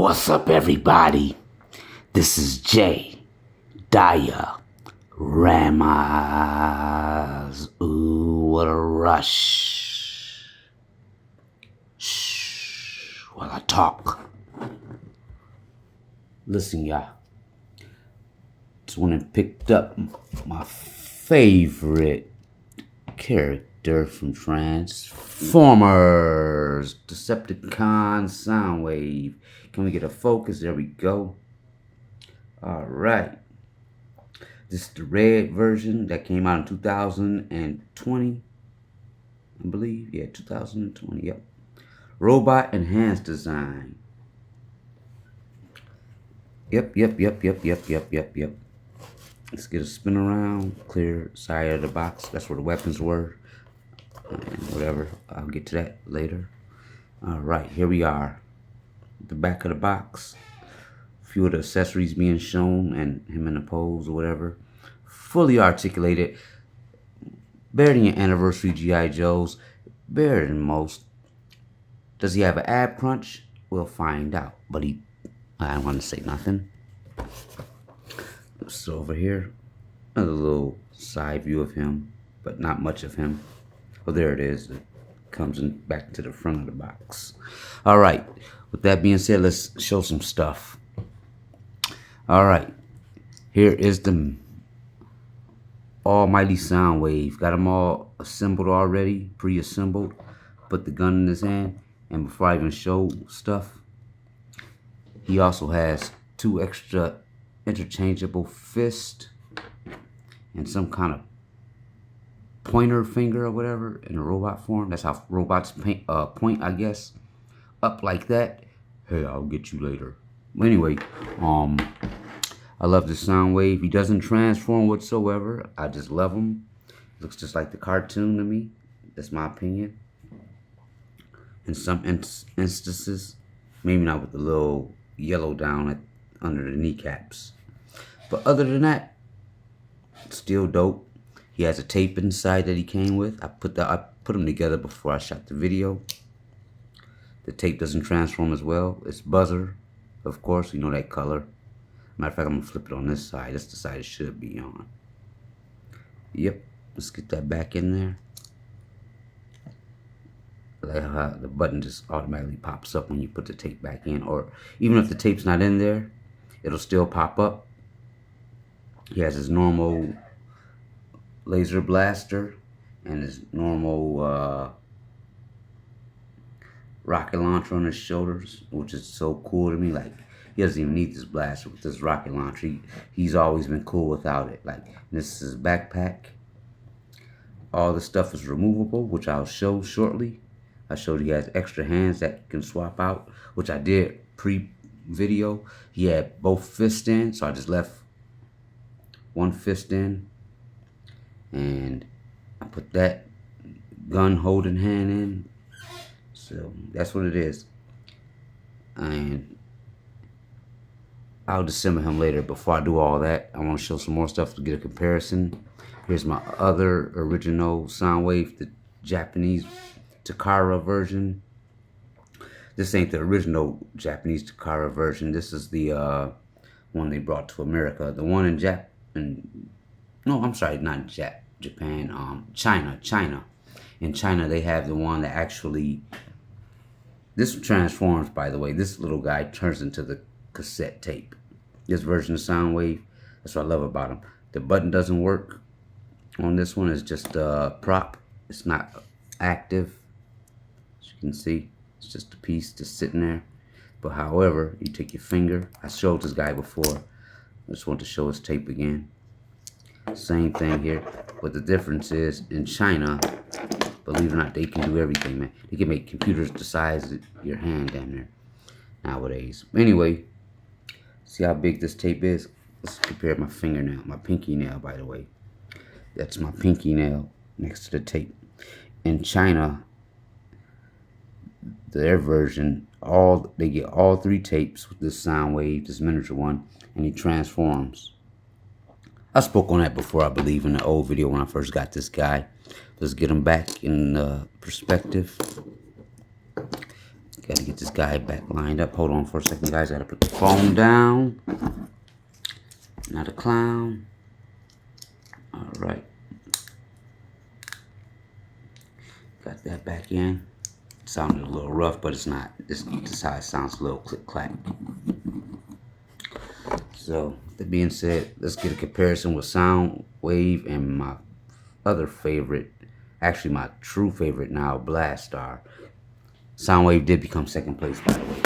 What's up, everybody? This is J.dioramas. Ooh, what a rush. Shh, while I talk. Listen, y'all. Just went and picked up my favorite character from Transformers, Decepticon Soundwave. Can we get a focus? There we go. All right. This is the red version that came out in 2020, I believe. Yeah, 2020. Yep. Robot enhanced design. Yep. Let's get a spin around. Clear side of the box. That's where the weapons were. And whatever. I'll get to that later. All right. Here we are. The back of the box. A few of the accessories being shown and him in a pose or whatever. Fully articulated. Better than your anniversary G.I. Joes. Better than most. Does he have an ab crunch? We'll find out. But I don't want to say nothing. So over here, another little side view of him, but not much of him. Well, there it is. It comes in back to the front of the box. All right. With that being said, let's show some stuff. All right. Here is the almighty Soundwave. Got them all assembled already, pre-assembled. Put the gun in his hand. And before I even show stuff, he also has 2 extra interchangeable fists and some kind of pointer finger or whatever in a robot form. That's how robots point, I guess. Up like that. Hey, I'll get you later. Anyway, I love the Soundwave. He doesn't transform whatsoever. I just love him. Looks just like the cartoon to me. That's my opinion. In some instances, maybe not with the little yellow down under the kneecaps. But other than that, still dope. He has a tape inside that he came with. I put them together before I shot the video. The tape doesn't transform as well. It's buzzer, of course. You know that color. Matter of fact, I'm gonna flip it on this side. That's the side it should be on. Yep. Let's get that back in there. Like how the button just automatically pops up when you put the tape back in, or even if the tape's not in there, it'll still pop up. He has his normal laser blaster and his normal rocket launcher on his shoulders, which is so cool to me. Like, he doesn't even need this blaster with this rocket launcher. He's always been cool without it. Like, this is his backpack. All the stuff is removable, which I'll show shortly. I showed he has extra hands that can swap out, which I did pre-video. He had both fists in, so I just left one fist in. And I put that gun holding hand in. So that's what it is. And I'll disassemble him later. Before I do all that, I want to show some more stuff to get a comparison. Here's my other original Soundwave, the Japanese Takara version. This ain't the original Japanese Takara version. This is the one they brought to America. The one in Japan, China. In China, they have the one that actually, this transforms, by the way. This little guy turns into the cassette tape. This version of Soundwave, that's what I love about him. The button doesn't work on this one. It's just a prop. It's not active. As you can see, it's just a piece just sitting there. But however, you take your finger. I showed this guy before. I just want to show his tape again. Same thing here. But the difference is, in China, believe it or not, they can do everything, man. They can make computers the size of your hand down there nowadays. Anyway, see how big this tape is? Let's compare my fingernail, my pinky nail, by the way. That's my pinky nail next to the tape. In China, their version, they get all 3 tapes with this Soundwave, this miniature one, and he transforms. I spoke on that before, I believe, in the old video when I first got this guy. Let's get him back in perspective. Gotta get this guy back lined up. Hold on for a second, guys. Gotta put the phone down. Not a clown. Alright. Got that back in. It sounded a little rough, but it's not. This how it sounds, a little click clack. So, that being said, let's get a comparison with Soundwave and my other favorite, actually my true favorite now, Blastar. Soundwave did become second place, by the way.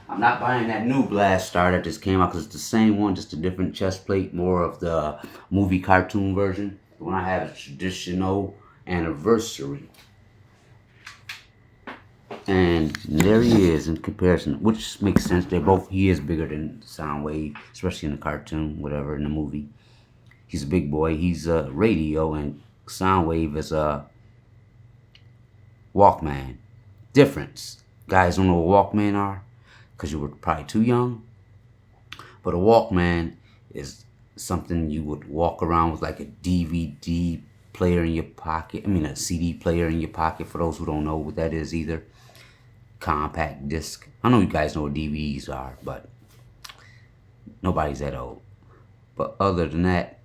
I'm not buying that new Blastar that just came out because it's the same one, just a different chest plate, more of the movie cartoon version. The one I have is traditional anniversary. And there he is in comparison, which makes sense. He is bigger than Soundwave, especially in the cartoon, whatever, in the movie. He's a big boy. He's a radio, and Soundwave is a Walkman. Difference. Guys don't know what Walkman are because you were probably too young. But a Walkman is something you would walk around with, like a DVD player in your pocket. I mean, a CD player in your pocket, for those who don't know what that is either. Compact disc. I know you guys know what DVDs are, but nobody's that old. But other than that,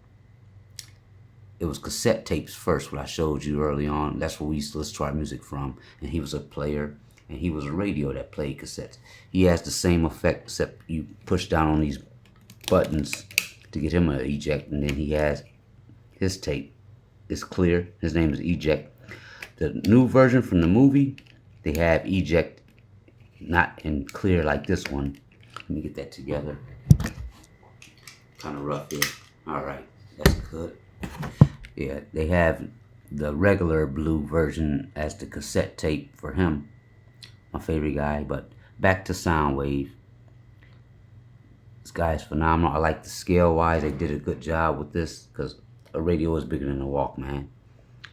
it was cassette tapes first, what I showed you early on. That's where we used to listen to our music from. And he was a player, and he was a radio that played cassettes. He has the same effect, except you push down on these buttons to get him an eject, and then he has his tape. It's clear. His name is Eject. The new version from the movie, they have eject, not in clear like this one. Let me get that together. Kind of rough here. Alright, that's good. Yeah, they have the regular blue version as the cassette tape for him. My favorite guy. But back to Soundwave. This guy is phenomenal. I like the scale wise. They did a good job with this because a radio is bigger than a Walkman.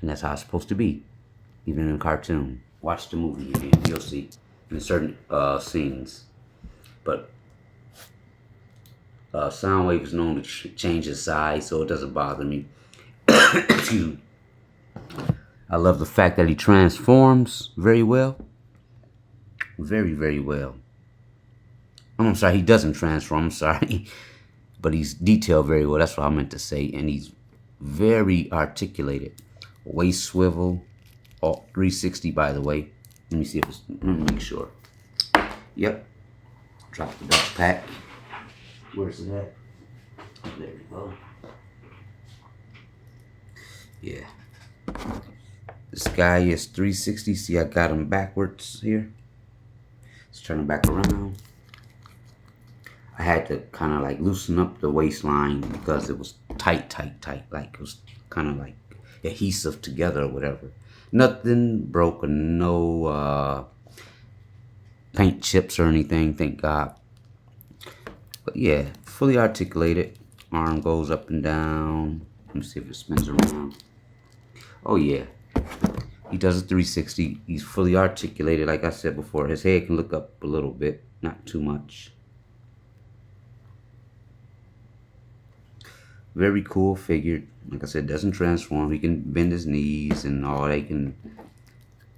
And that's how it's supposed to be. Even in a cartoon. Watch the movie again. You'll see. In certain scenes. But Soundwave is known to change his size, so it doesn't bother me. I love the fact that he transforms very well. Very, very well. I'm sorry, he doesn't transform, I'm sorry. But he's detailed very well, that's what I meant to say. And he's very articulated. Waist swivel, 360 by the way. Let me see if it's, let me make sure. Yep. Drop the backpack. Where's it at? There we go. Yeah. This guy is 360. See, I got him backwards here. Let's turn him back around. I had to kind of like loosen up the waistline because it was tight. Like it was kind of like adhesive together or whatever. Nothing broken, no paint chips or anything, thank God. But yeah, fully articulated. Arm goes up and down. Let me see if it spins around. Oh yeah, he does a 360. He's fully articulated, like I said before. His head can look up a little bit, not too much. Very cool figure. Like I said, doesn't transform. He can bend his knees and all. They can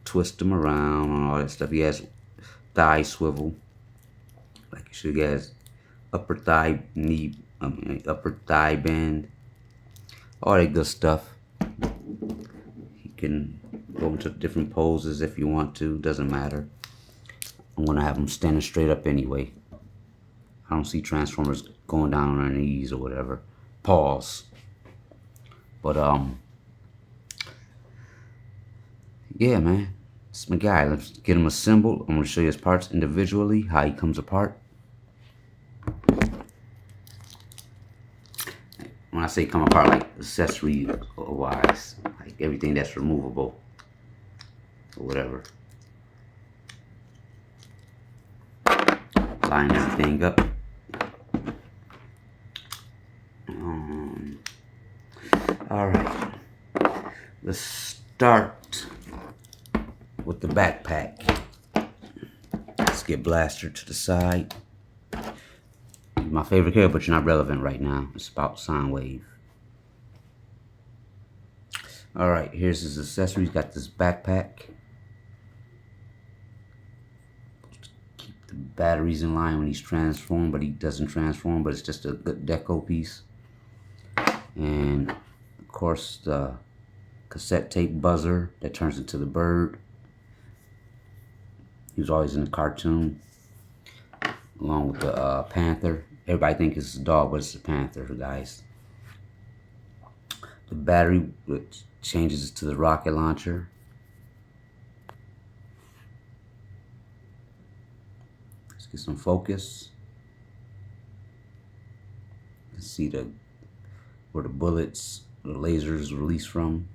twist him around and all that stuff. He has thigh swivel. Like he should. He has upper thigh upper thigh bend. All that good stuff. He can go into different poses if you want to. Doesn't matter. I'm gonna have him standing straight up anyway. I don't see Transformers going down on their knees or whatever. Pause. But yeah, man, it's my guy. Let's get him assembled. I'm gonna show you his parts individually, how he comes apart. When I say come apart, like accessory wise, like everything that's removable or whatever. Line everything up. Alright, let's start with the backpack. Let's get Blaster to the side. My favorite character, but you're not relevant right now. It's about Soundwave. Alright, here's his accessories. Got this backpack. batteries in line when he's transformed, but he doesn't transform, but it's just a good deco piece. And of course the cassette tape buzzer that turns into the bird. He was always in the cartoon, along with the panther. Everybody thinks it's a dog, but it's a panther, guys. The battery, which changes to the rocket launcher. Let's get some focus. You can see where the bullets, the lasers release from.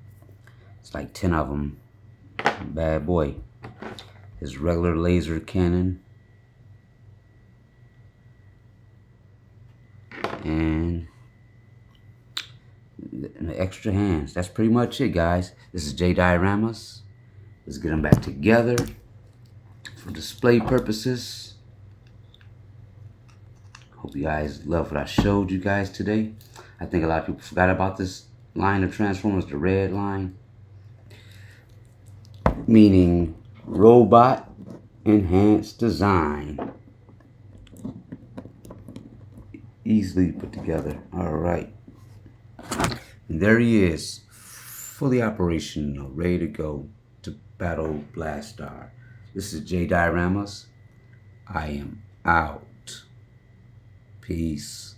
It's like 10 of them. Bad boy. His regular laser cannon. And the extra hands. That's pretty much it, guys. This is J.dioramas. Let's get them back together for display purposes. Hope you guys love what I showed you guys today. I think a lot of people forgot about this line of Transformers, the red line, meaning robot enhanced design. Easily put together. Alright. And there he is, fully operational, ready to go to battle Blastar. This is J.dioramas. I am out. Peace.